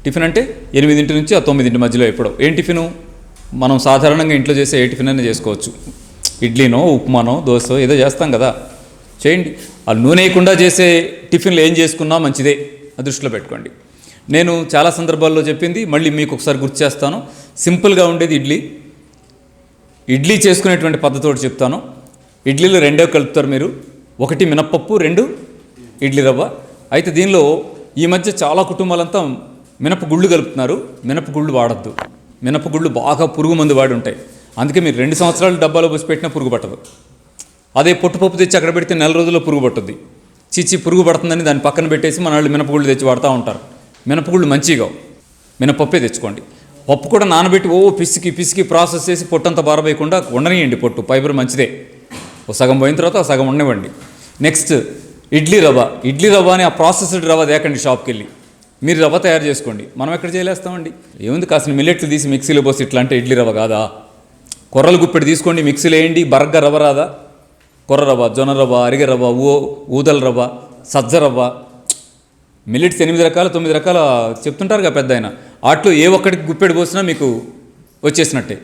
Tiffin అంటే 8 నుంచి 9 మధ్యలో ఎప్పుడో. ఏం టిఫిను? మనం సాధారణంగా ఇంట్లో చేసే ఏ టిఫిన్ అయినా చేసుకోవచ్చు. ఇడ్లీనో, ఉప్మానో, దోశ ఏదో చేస్తాం కదా, చేయండి. ఆ నూనె వేయకుండా చేసే టిఫిన్లు ఏం చేసుకున్నా మంచిదే, దృష్టిలో పెట్టుకోండి. నేను చాలా సందర్భాల్లో చెప్పింది మళ్ళీ మీకు ఒకసారి గుర్తు చేస్తాను. సింపుల్గా ఉండేది ఇడ్లీ చేసుకునేటువంటి పద్ధతి చెప్తాను. ఇడ్లీలో రెండో కలుపుతారు మీరు. 1 మినప్పప్పు, 2 ఇడ్లీ రవ్వ. అయితే దీనిలో ఈ మధ్య చాలా కుటుంబాలంతా మినపగుళ్ళు కలుపుతున్నారు. మినపగుళ్ళు వాడద్దు. మినపగుళ్ళు బాగా పురుగు మందు వాడి ఉంటాయి. అందుకే మీరు 2 సంవత్సరాలు డబ్బాలో పోసి పెట్టినా పురుగు పట్టదు. అదే పొట్టుపప్పు తెచ్చి అక్కడ పెడితే 4 రోజుల్లో పురుగు పట్టుద్ది. పురుగు పడుతుందని దాన్ని పక్కన పెట్టేసి మన వాళ్ళు మినపగుళ్ళు తెచ్చి వాడుతూ ఉంటారు. మినపగుళ్ళు మంచిగా మినపప్పే తెచ్చుకోండి. పప్పు కూడా నానబెట్టి పిసికి ప్రాసెస్ చేసి పొట్టంతా బారవేయకుండా ఉండనియండి. పొట్టు ఫైబర్ మంచిదే. సగం పోయిన తర్వాత సగం ఉండనివ్వండి. నెక్స్ట్ ఇడ్లీ రవ్వ అని ఆ ప్రాసెస్డ్ రవ్వ తేకండి షాప్కి వెళ్ళి. మీరు రవ్వ తయారు చేసుకోండి. మనం ఎక్కడ చేయలేస్తామండి? ఏముంది, కాసిన మిల్లెట్లు తీసి మిక్సీలో పోసి ఇట్లా అంటే ఇడ్లీ రవ్వ కాదా? కొర్రలు గుప్పెడు తీసుకోండి, మిక్సీలో వేయండి. బరగ్గ రవ్వ రాదా? కొర్ర రవ్వ, జొన్న రవ్వ, అరిగె రవ్వ, ఊదల రవ్వ, సజ్జ రవ్వ, మిల్లెట్స్ 8 రకాలు 9 రకాల చెప్తుంటారు కదా పెద్ద ఆయన. వాటిలో ఏ ఒక్కడికి గుప్పెడు పోసినా మీకు వచ్చేసినట్టే.